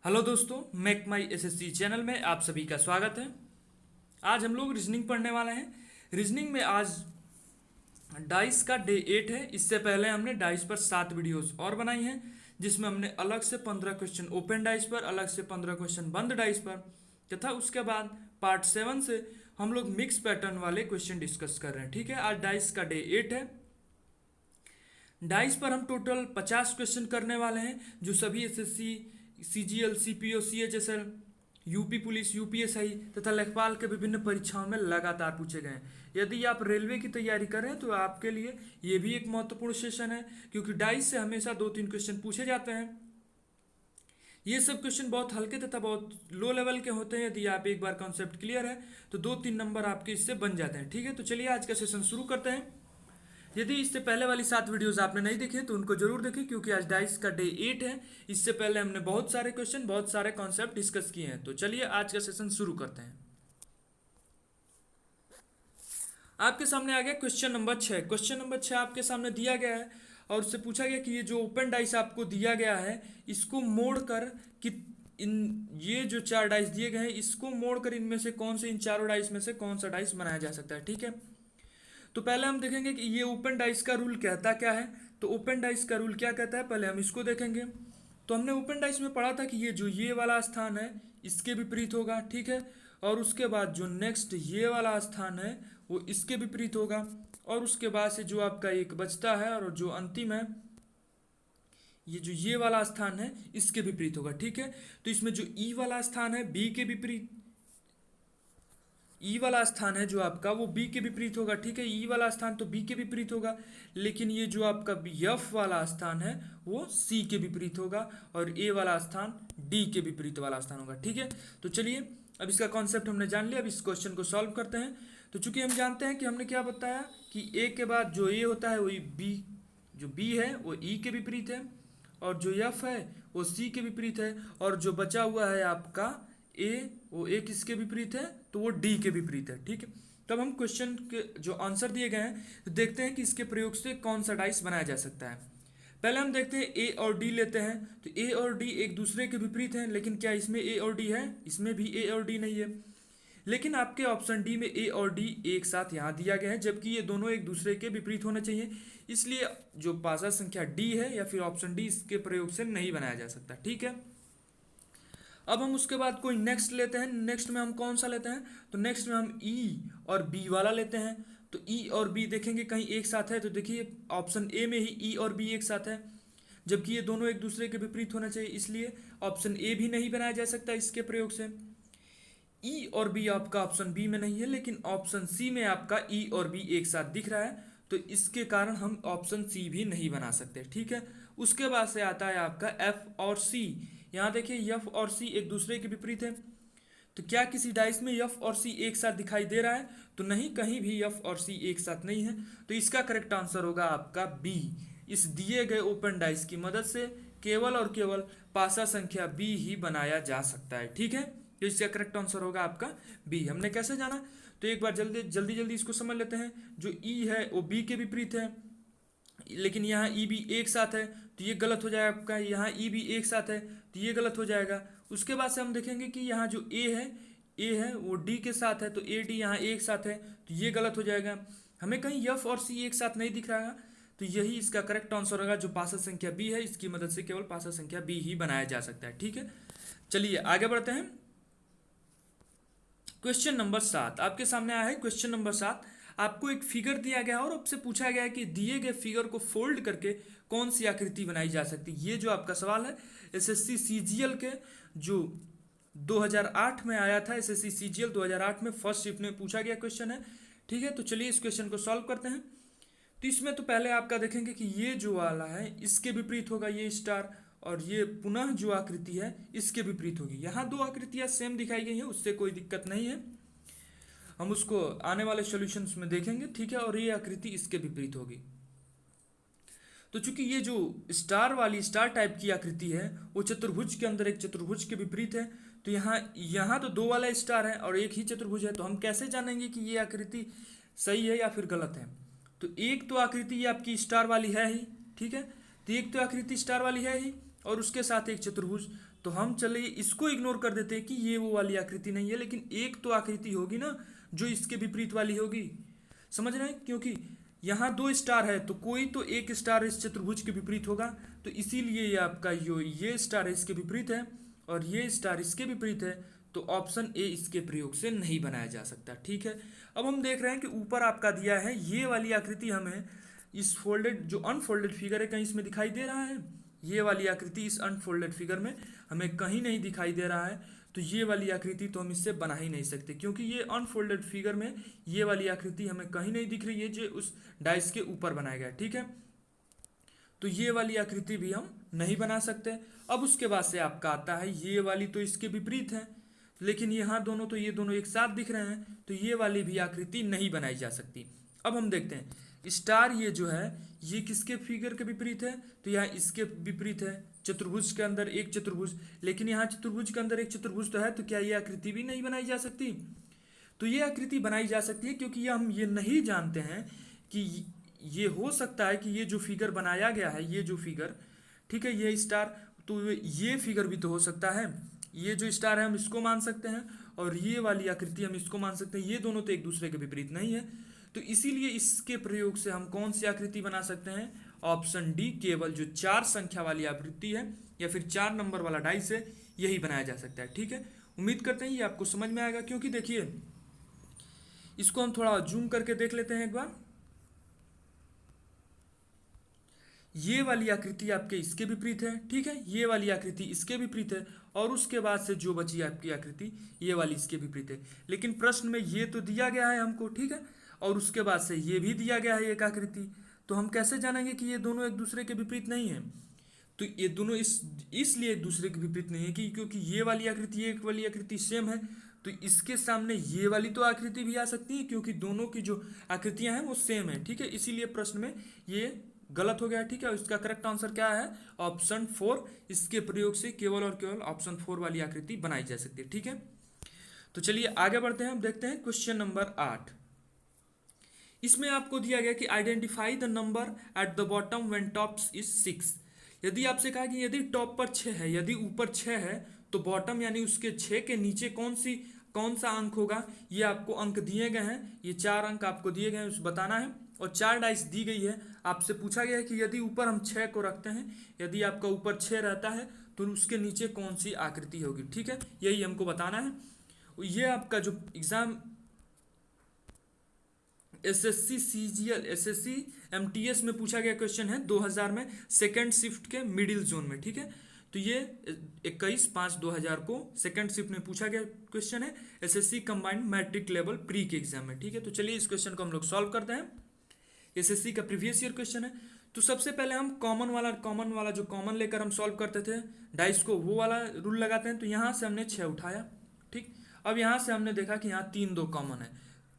Hello दोस्तों, Mac माई SSC channel में आप सभी का स्वागत है। आज हम लोग रीजनिंग पढ़ने वाले हैं। रीजनिंग में आज डाइस का डे 8 है। इससे पहले हमने डाइस पर 7 वीडियोस और बनाई हैं, जिसमें हमने अलग से 15 क्वेश्चन ओपन डाइस पर, अलग से 15 क्वेश्चन बंद डाइस पर, तथा उसके बाद पार्ट 7 से हम लोग मिक्स पैटर्न वाले क्वेश्चन डिस्कस कर रहे हैं। ठीक है, आज डाइस का डे 8 है। डाइस पर हम टोटल 50 क्वेश्चन करने वाले हैं, जो सभी SSC, CGL, CPO, CHSL, UP police, UPSI तथा लेखपाल के विभिन्न परीक्षाओं में लगातार पूछे गए हैं। यदि आप रेलवे की तैयारी कर रहे हैं तो आपके लिए ये भी एक महत्वपूर्ण सेशन है, क्योंकि डाइस से हमेशा 2-3 क्वेश्चन पूछे जाते हैं। ये सब क्वेश्चन बहुत हल्के तथा बहुत लो लेवल के होते हैं। यदि आप एक बार कॉन्सेप्ट क्लियर है तो 2-3 नंबर आपके इससे बन जाते हैं। ठीक है, तो चलिए आज का सेशन शुरू करते हैं। यदि इससे पहले वाली 7 वीडियोस आपने नहीं देखे तो उनको जरूर देखें, क्योंकि आज डाइस का डे 8 है। इससे पहले हमने बहुत सारे क्वेश्चन, बहुत सारे कॉन्सेप्ट डिस्कस किए हैं। तो चलिए आज का सेशन शुरू करते हैं। आपके सामने आ गया क्वेश्चन नंबर 6। क्वेश्चन नंबर 6 आपके सामने दिया गया है और उससे पूछा गया कि ये जो ओपन डाइस आपको दिया गया है, इसको मोड़ कर कि इन ये जो 4 डाइस दिए गए हैं, इसको मोड़ कर इनमें से कौन से, इन चारों डाइस में से कौन सा डाइस बनाया जा सकता है। ठीक है, तो पहले हम देखेंगे कि ये ओपन डाइस का रूल कहता क्या है। तो ओपन डाइस का रूल क्या कहता है, पहले हम इसको देखेंगे। तो हमने ओपन डाइस में पढ़ा था कि ये जो ये वाला स्थान है इसके विपरीत होगा। ठीक है, और उसके बाद जो नेक्स्ट ये वाला स्थान है वो इसके विपरीत होगा, और उसके बाद से जो आपका एक बचता है और जो अंतिम है, ये जो ये वाला स्थान है इसके विपरीत होगा। ठीक है, तो इसमें जो ई वाला स्थान है बी के विपरीत, ई वाला स्थान है जो आपका वो बी के विपरीत होगा। ठीक है, ई वाला स्थान तो बी के विपरीत होगा, लेकिन ये जो आपका एफ वाला स्थान है वो सी के विपरीत होगा, और ए वाला स्थान डी के विपरीत वाला स्थान होगा। ठीक है, तो चलिए अब इसका कॉन्सेप्ट हमने जान लिया। अब इस क्वेश्चन को सॉल्व करते हैं। तो चूंकि हम जानते हैं कि हमने क्या बताया कि ए के बाद जो ए होता है वही बी, जो बी है वो ई के विपरीत है, और जो एफ है वो सी के विपरीत है, और जो बचा हुआ है आपका ए, वो ए किसके विपरीत है, तो वो डी के विपरीत है। ठीक है, तब हम क्वेश्चन के जो आंसर दिए गए हैं तो देखते हैं कि इसके प्रयोग से कौन सा डाइस बनाया जा सकता है। पहले हम देखते हैं ए और डी लेते हैं। तो ए और डी एक दूसरे के विपरीत हैं, लेकिन क्या इसमें ए और डी है? इसमें भी ए और डी नहीं है। लेकिन आपके ऑप्शन डी में ए और डी एक साथ यहाँ दिया गया है, जबकि ये दोनों एक दूसरे के विपरीत होने चाहिए। इसलिए जो पासा संख्या डी है या फिर ऑप्शन डी, इसके प्रयोग से नहीं बनाया जा सकता। ठीक है, अब हम उसके बाद कोई नेक्स्ट लेते हैं। नेक्स्ट में हम कौन सा लेते हैं? तो नेक्स्ट में हम ई और बी वाला लेते हैं। तो ई और बी देखेंगे कहीं एक साथ है, तो देखिए ऑप्शन ए में ही ई और बी एक साथ है, जबकि ये दोनों एक दूसरे के विपरीत होना चाहिए। इसलिए ऑप्शन ए भी नहीं बनाया जा सकता इसके प्रयोग से। ई और बी आपका ऑप्शन बी में नहीं है, लेकिन ऑप्शन सी में आपका ई और बी एक साथ दिख रहा है, तो इसके कारण हम ऑप्शन सी भी नहीं बना सकते। ठीक है, उसके बाद से आता है आपका एफ और सी। यहाँ देखिए एफ और सी एक दूसरे के विपरीत है, तो क्या किसी डाइस में एफ और सी एक साथ दिखाई दे रहा है? तो नहीं, कहीं भी एफ और सी एक साथ नहीं है। तो इसका करेक्ट आंसर होगा आपका बी। इस दिए गए ओपन डाइस की मदद से केवल और केवल पासा संख्या बी ही बनाया जा सकता है। ठीक है, तो इसका करेक्ट आंसर होगा आपका बी। हमने कैसे जाना? तो एक बार जल्दी जल्दी जल्दी इसको समझ लेते हैं। जो ई है वो बी के विपरीत है, लेकिन यहाँ ई भी एक साथ है, तो ये गलत हो जाएगा आपका। यहाँ ई भी एक साथ है तो ये गलत हो जाएगा। उसके बाद से हम देखेंगे कि यहाँ जो ए है वो डी के साथ है, तो ए डी यहाँ एक साथ है, तो ये गलत हो जाएगा। हमें कहीं एफ और सी एक साथ नहीं दिख रहा है, तो यही इसका करेक्ट आंसर होगा। जो पासा संख्या बी है, इसकी मदद से केवल पासा संख्या बी ही बनाया जा सकता है। ठीक है, चलिए आगे बढ़ते हैं। क्वेश्चन नंबर 7 आपके सामने आया है। क्वेश्चन नंबर 7, आपको एक फिगर दिया गया है और आपसे पूछा गया है कि दिए गए फिगर को फोल्ड करके कौन सी आकृति बनाई जा सकती है। ये जो आपका सवाल है एसएससी सीजीएल के जो 2008 में आया था, एसएससी सीजीएल 2008 में फर्स्ट शिफ्ट में पूछा गया क्वेश्चन है। ठीक है, तो चलिए इस क्वेश्चन को सॉल्व करते हैं। तो इसमें तो पहले आपका देखेंगे कि ये जो वाला है इसके विपरीत होगा ये स्टार, और ये पुनः जो आकृति है इसके विपरीत होगी। यहाँ दो आकृतियां सेम दिखाई गई हैं, उससे कोई दिक्कत नहीं है, हम उसको आने वाले सॉल्यूशंस में देखेंगे। ठीक है, और ये आकृति इसके विपरीत होगी। तो चूंकि ये जो स्टार वाली स्टार टाइप की आकृति है वो चतुर्भुज के अंदर एक चतुर्भुज के विपरीत है, तो यहाँ तो दो वाला स्टार है और एक ही चतुर्भुज है, तो हम कैसे जानेंगे कि ये आकृति सही है या फिर गलत है? तो एक तो आकृति ये आपकी स्टार वाली है ही, ठीक है, तो एक तो आकृति स्टार वाली है ही, और उसके साथ एक चतुर्भुज। तो हम चलिए इसको इग्नोर कर देते हैं कि ये वो वाली आकृति नहीं है, लेकिन एक तो आकृति होगी ना जो इसके विपरीत वाली होगी। समझ रहे हैं, क्योंकि यहाँ दो स्टार है तो कोई तो एक स्टार इस चतुर्भुज के विपरीत होगा, तो इसीलिए ये आपका ये स्टार इसके विपरीत है और ये स्टार इसके विपरीत है, तो ऑप्शन ए इसके प्रयोग से नहीं बनाया जा सकता। ठीक है, अब हम देख रहे हैं कि ऊपर आपका दिया है ये वाली आकृति हमें इस फोल्डेड जो अनफोल्डेड फिगर है कहीं इसमें दिखाई दे रहा है, ये वाली आकृति इस अनफोल्डेड फिगर में हमें कहीं नहीं दिखाई दे रहा है, तो ये वाली आकृति तो हम इससे बना ही नहीं सकते, क्योंकि ये अनफोल्डेड फिगर में ये वाली आकृति हमें कहीं नहीं दिख रही है जो उस डाइस के ऊपर बनाया गया। ठीक है, तो ये वाली आकृति भी हम नहीं बना सकते। अब उसके बाद से आपका आता है ये वाली, तो इसके विपरीत है, लेकिन यहाँ दोनों तो ये दोनों एक साथ दिख रहे हैं, तो ये वाली भी आकृति नहीं बनाई जा सकती। अब हम देखते हैं स्टार ये जो है ये किसके फिगर के विपरीत है, तो यहाँ इसके विपरीत है, चतुर्भुज के अंदर एक चतुर्भुज, लेकिन यहाँ चतुर्भुज के अंदर एक चतुर्भुज तो है, तो क्या ये आकृति भी नहीं बनाई जा सकती? तो ये आकृति बनाई जा सकती है, क्योंकि हम ये नहीं जानते हैं कि ये हो सकता है कि ये जो फिगर बनाया गया है, ये जो फिगर, ठीक है, ये स्टार, तो ये फिगर भी तो हो सकता है, ये जो स्टार है हम इसको मान सकते हैं और ये वाली आकृति हम इसको मान सकते हैं, ये दोनों तो एक दूसरे के विपरीत नहीं है, तो इसीलिए इसके प्रयोग से हम कौन सी आकृति बना सकते हैं? ऑप्शन डी, केवल जो 4 संख्या वाली आकृति है या फिर 4 नंबर वाला डाइस है यही बनाया जा सकता है। ठीक है, उम्मीद करते हैं ये आपको समझ में आएगा, क्योंकि देखिए इसको हम थोड़ा जूम करके देख लेते हैं एक बार। ये वाली आकृति आपके इसके विपरीत है, ठीक है, ये वाली आकृति इसके विपरीत है, और उसके बाद से जो बची आपकी आकृति ये वाली इसके विपरीत है, लेकिन प्रश्न में ये तो दिया गया है हमको, ठीक है, और उसके बाद से ये भी दिया गया है एक आकृति, तो हम कैसे जानेंगे कि ये दोनों एक दूसरे के विपरीत नहीं है? तो ये दोनों इसलिए एक दूसरे के विपरीत नहीं है कि क्योंकि ये वाली आकृति एक वाली आकृति सेम है, तो इसके सामने ये वाली तो आकृति भी आ सकती है, क्योंकि दोनों की जो आकृतियां हैं वो सेम है। ठीक है, इसीलिए प्रश्न में ये गलत हो गया। ठीक है, इसका करेक्ट आंसर क्या है? ऑप्शन 4, इसके प्रयोग से केवल और केवल ऑप्शन 4 वाली आकृति बनाई जा सकती है। ठीक है, तो चलिए आगे बढ़ते हैं, हम देखते हैं क्वेश्चन नंबर 8। इसमें आपको दिया गया कि identify the number at the bottom when tops is 6। यदि आपसे कहा कि यदि टॉप पर 6 है, यदि ऊपर 6 है, तो बॉटम यानी उसके 6 के नीचे कौन सा अंक होगा, ये आपको अंक दिए गए हैं, ये 4 अंक आपको दिए गए हैं, उसे बताना है, और 4 डाइस दी गई है। आपसे पूछा गया है कि यदि ऊपर हम 6 को रखते हैं, यदि आपका ऊपर 6 रहता है तो उसके नीचे कौन सी आकृति होगी। ठीक है, यही हमको बताना है। ये आपका जो exam SSC CGL, SSC MTS में पूछा गया क्वेश्चन है 2000 में, सेकंड शिफ्ट के मिडिल जोन में। ठीक है, तो ये 21/5/2000 को सेकंड शिफ्ट में पूछा गया क्वेश्चन है SSC combined matric level pre के एग्जाम में। ठीक है, तो चलिए इस क्वेश्चन को हम लोग सॉल्व करते हैं। एसएससी का प्रीवियस ईयर क्वेश्चन है, तो सबसे पहले हम कॉमन वाला जो कॉमन लेकर हम सॉल्व करते थे डाइस को, वो वाला रूल लगाते हैं। तो यहाँ से हमने 6 उठाया, ठीक, अब यहाँ से हमने देखा कि यहाँ 3 2 कॉमन है,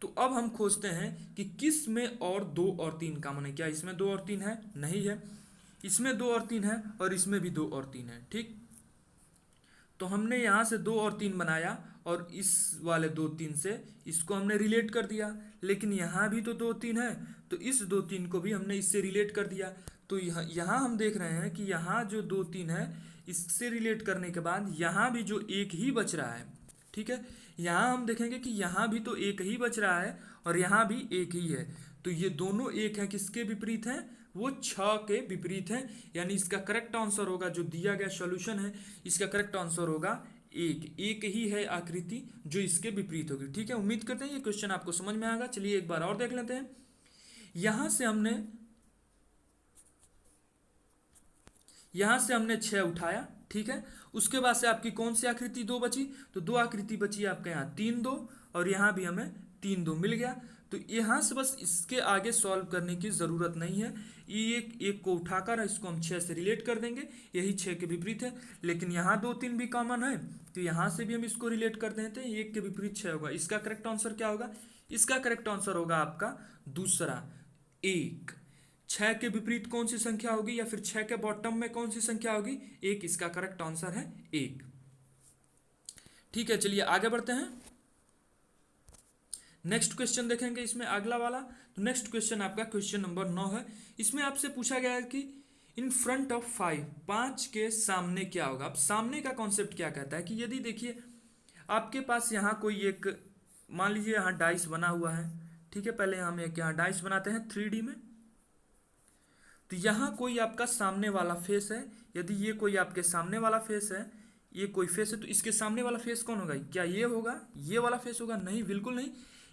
तो अब हम खोजते हैं कि किस में और 2 और 3 कॉमन है। क्या इसमें 2 और 3 है? नहीं है। इसमें 2 और 3 है और इसमें भी 2 और 3 है। ठीक, तो हमने यहाँ से 2 और 3 बनाया और इस वाले 2 3 से इसको हमने रिलेट कर दिया, लेकिन यहाँ भी तो 2 3 है, तो इस 2 3 को भी हमने इससे रिलेट कर दिया। तो यहाँ हम देख रहे हैं कि यहाँ जो 2 3 है इससे रिलेट करने के बाद यहाँ भी जो एक ही बच रहा है। ठीक है, यहाँ हम देखेंगे कि यहाँ भी तो एक ही बच रहा है और यहाँ भी एक ही है, तो ये दोनों एक हैं, किसके विपरीत हैं? वो 6 के विपरीत हैं, यानी इसका करेक्ट आंसर होगा, जो दिया गया सॉल्यूशन है इसका करेक्ट आंसर होगा एक ही है आकृति जो इसके विपरीत होगी। ठीक है, उम्मीद करते हैं ये क्वेश्चन आपको समझ में आएगा। चलिए एक बार और देख लेते हैं। यहां से हमने 6 उठाया, ठीक है, उसके बाद से आपकी कौन सी आकृति 2 बची? तो 2 आकृति बची आपके यहाँ 3 2, और यहाँ भी हमें 3 2 मिल गया। तो यहाँ से बस इसके आगे सॉल्व करने की ज़रूरत नहीं है, ये एक को उठाकर इसको हम 6 से रिलेट कर देंगे, यही 6 के विपरीत है। लेकिन यहाँ 2 3 भी कॉमन है, तो यहाँ से भी हम इसको रिलेट कर देते हैं, 1 के विपरीत 6 होगा। इसका करेक्ट आंसर क्या होगा? इसका करेक्ट आंसर होगा आपका दूसरा 1। 6 के विपरीत कौन सी संख्या होगी, या फिर 6 के बॉटम में कौन सी संख्या होगी? 1। इसका करेक्ट आंसर है 1। ठीक है, चलिए आगे बढ़ते हैं। नेक्स्ट क्वेश्चन देखेंगे इसमें अगला वाला। तो नेक्स्ट क्वेश्चन आपका क्वेश्चन नंबर 9 है। इसमें आपसे पूछा गया है कि इन फ्रंट ऑफ 5, 5 के सामने क्या होगा। अब सामने का कॉन्सेप्ट क्या कहता है कि यदि देखिए आपके पास यहाँ कोई एक, मान लीजिए यहाँ डाइस बना हुआ है, ठीक है। पहले हम एक यहाँ डाइस बनाते हैं 3D में। तो यहाँ कोई आपका सामने वाला फेस है, यदि ये कोई आपके सामने वाला फेस है, ये कोई फेस है, तो इसके सामने वाला फेस कौन होगा? क्या ये होगा, ये वाला फेस होगा? नहीं, बिल्कुल नहीं।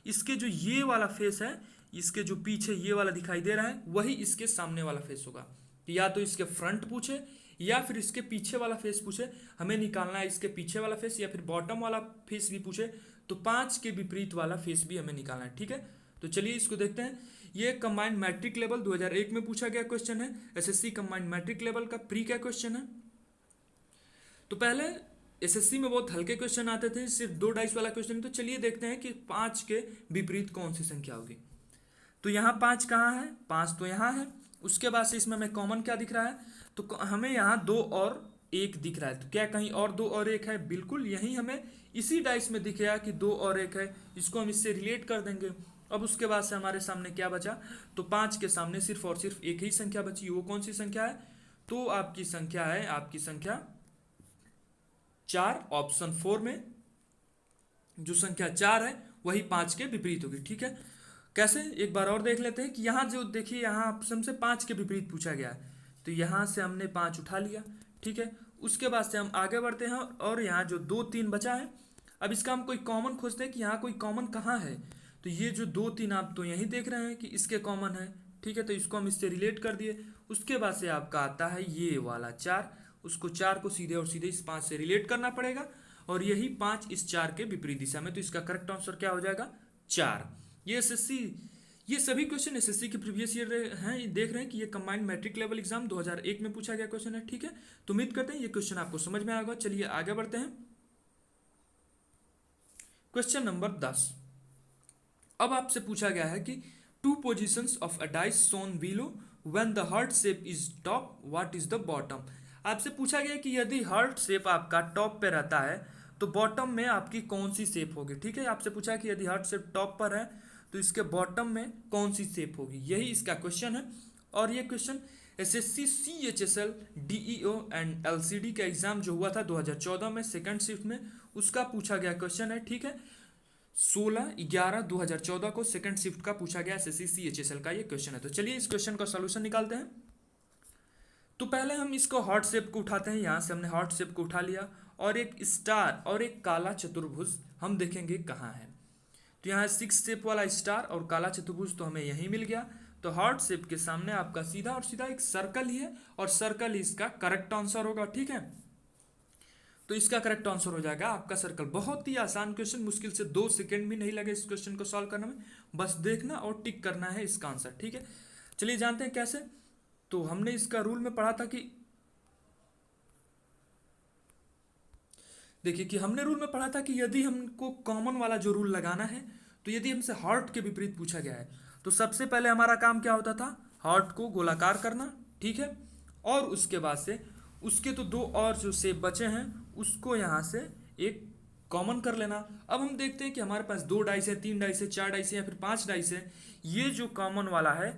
इसके जो ये वाला फेस है, इसके जो पीछे ये वाला दिखाई दे रहा है, वही इसके सामने वाला फेस होगा। तो या तो इसके फ्रंट पूछे या फिर इसके पीछे वाला फेस पूछे, हमें निकालना है इसके पीछे वाला फेस या फिर बॉटम वाला फेस भी पूछे, तो 5 के विपरीत वाला फेस भी हमें निकालना है, ठीक है। तो चलिए इसको देखते हैं। ये कंबाइंड मैट्रिक लेवल 2001 में पूछा गया क्वेश्चन है, एसएससी कंबाइंड मैट्रिक लेवल का प्री का क्वेश्चन है। तो पहले एसएससी में बहुत हल्के क्वेश्चन आते थे, सिर्फ 2 डाइस वाला क्वेश्चन। तो चलिए देखते हैं कि 5 के विपरीत कौन सी संख्या होगी। तो यहाँ 5 कहाँ है? 5 तो यहाँ है। उसके बाद से इसमें हमें कॉमन क्या दिख रहा है? तो हमें यहाँ 2 और 1 दिख रहा है। तो क्या कहीं और 2 और 1 है? बिल्कुल, यही हमें इसी डाइस में दिखेगा कि 2 और 1 है। इसको हम इससे रिलेट कर देंगे। अब उसके बाद से हमारे सामने क्या बचा? तो 5 के सामने सिर्फ और सिर्फ एक ही संख्या बची। वो कौन सी संख्या है? तो आपकी संख्या है, आपकी संख्या 4। ऑप्शन 4 में जो संख्या 4 है वही 5 के विपरीत होगी, ठीक है। कैसे? एक बार और देख लेते हैं कि यहाँ जो देखिए, यहाँ ऑप्शन से 5 के विपरीत पूछा गया है। तो यहाँ से हमने 5 उठा लिया, ठीक है। उसके बाद से हम आगे बढ़ते हैं और यहाँ जो 2, 3 बचा है, अब इसका हम कोई कॉमन खोजते हैं कि यहाँ कोई कॉमन कहाँ है। तो ये जो 2, 3 आप तो यहीं देख रहे हैं कि इसके कॉमन है, ठीक है। तो इसको हम इससे रिलेट कर दिए। उसके बाद से आपका आता है ये वाला 4, उसको 4 को सीधे और सीधे इस 5 से रिलेट करना पड़ेगा, और यही 5 इस 4 के विपरीत दिशा में। तो इसका करेक्ट आंसर क्या हो जाएगा? 4। ये एसएससी, ये सभी क्वेश्चन एसएससी के प्रीवियस ईयर हैं। ये देख रहे हैं कि ये कंबाइंड मैट्रिक लेवल एग्जाम 2001 में पूछा गया क्वेश्चन है, ठीक है। तो उम्मीद करते हैं ये क्वेश्चन आपको समझ में आएगा। चलिए आगे बढ़ते हैं। Question number 10। अब आपसे पूछा गया है कि 2 positions of a dice shown below when the heart shape is top, what is the bottom. आपसे पूछा गया कि यदि हार्ट शेप आपका टॉप पे रहता है तो बॉटम में आपकी कौन सी शेप होगी, ठीक है। आपसे पूछा कि यदि हार्ट शेप टॉप पर है तो इसके बॉटम में कौन सी शेप होगी, यही इसका क्वेश्चन है। और ये question SSC CHSL DEO and LCD का एग्जाम जो हुआ था 2014 में सेकंड शिफ्ट में, उसका पूछा गया क्वेश्चन है, ठीक है। 16/11/2014 को सेकंड शिफ्ट का पूछा गया एसएससी CHSL का ये क्वेश्चन है। तो चलिए इस क्वेश्चन का सॉल्यूशन निकालते हैं। तो पहले हम इसको हार्ट शेप को उठाते हैं। यहाँ से हमने हार्ट शेप को उठा लिया, और एक स्टार और एक काला चतुर्भुज हम देखेंगे कहाँ है। तो यहाँ 6 शेप वाला स्टार और काला चतुर्भुज तो हमें यहीं मिल गया। तो हार्ट शेप के सामने आपका सीधा और सीधा एक सर्कल ही है, और सर्कल ही इसका करेक्ट आंसर होगा, ठीक है। तो इसका करेक्ट आंसर हो जाएगा आपका सर्कल। बहुत ही आसान क्वेश्चन, मुश्किल से 2 सेकेंड भी नहीं लगे इस क्वेश्चन को सॉल्व करने में। बस देखना और टिक करना है इसका आंसर, ठीक है। चलिए जानते हैं कैसे। तो हमने इसका रूल में पढ़ा था कि देखिए कि हमने रूल में पढ़ा था कि यदि हमको कॉमन वाला जो रूल लगाना है, तो यदि हमसे हार्ट के विपरीत पूछा गया है तो सबसे पहले हमारा काम क्या होता था? हार्ट को गोलाकार करना, ठीक है। और उसके बाद से उसके तो 2 और जो शेप बचे हैं उसको यहाँ से एक कॉमन कर लेना। अब हम देखते हैं कि हमारे पास 2 डाइस है, 3 डाइस है, 4 डाइस है या फिर 5 डाइस है। ये जो कॉमन वाला है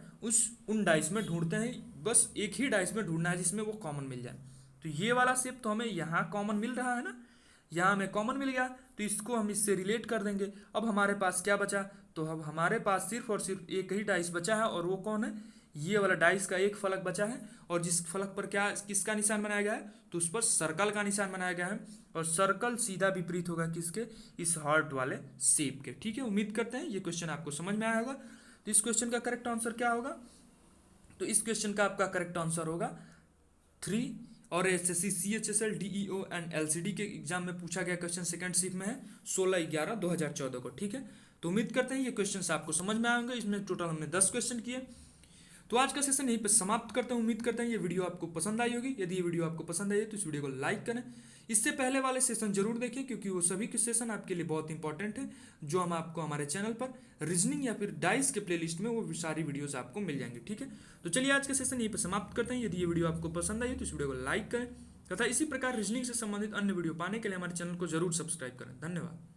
उन डाइस में ढूंढते हैं, बस एक ही डाइस में ढूंढना है जिसमें वो कॉमन मिल जाए। तो ये वाला शेप तो हमें यहाँ कॉमन मिल रहा है ना, यहाँ हमें कॉमन मिल गया, तो इसको हम इससे रिलेट कर देंगे। अब हमारे पास क्या बचा? तो अब हमारे पास सिर्फ और सिर्फ एक ही डाइस बचा है, और वो कौन है? ये वाला डाइस का एक फलक बचा है, और जिस फलक पर क्या किसका निशान बनाया गया है? तो उस पर सर्कल का निशान बनाया गया है, और सर्कल सीधा विपरीत होगा किसके? इस हार्ट वाले शेप के, ठीक है। उम्मीद करते हैं ये क्वेश्चन आपको समझ में आया होगा। तो इस क्वेश्चन का करेक्ट आंसर क्या होगा? तो इस क्वेश्चन का आपका करेक्ट आंसर होगा 3। और SSC CHSL DEO and LCD के एग्जाम में पूछा गया क्वेश्चन सेकंड शिफ्ट में है 16/11/2014 को, ठीक है। तो उम्मीद करते हैं ये क्वेश्चंस आपको समझ में आएंगे। इसमें टोटल हमने 10 क्वेश्चन किए। तो आज का सेशन यहीं पर समाप्त करता हूँ। उम्मीद करते हैं ये वीडियो आपको पसंद आई होगी। यदि ये वीडियो आपको पसंद आई है तो इस वीडियो को लाइक करें। इससे पहले वाले सेशन जरूर देखें, क्योंकि वो सभी के सेशन आपके लिए बहुत इंपॉर्टेंट है, जो हम आपको हमारे चैनल पर रीजनिंग या फिर डाइस के प्लेलिस्ट में वो सारी वीडियोस आपको मिल जाएंगी, ठीक है। तो चलिए आज का सेशन यहीं पर समाप्त करते हैं। यदि ये वीडियो आपको पसंद आई है तो इस वीडियो को लाइक करें, तथा इसी प्रकार रीजनिंग से संबंधित अन्य वीडियो पाने के लिए हमारे चैनल को जरूर सब्सक्राइब करें। धन्यवाद।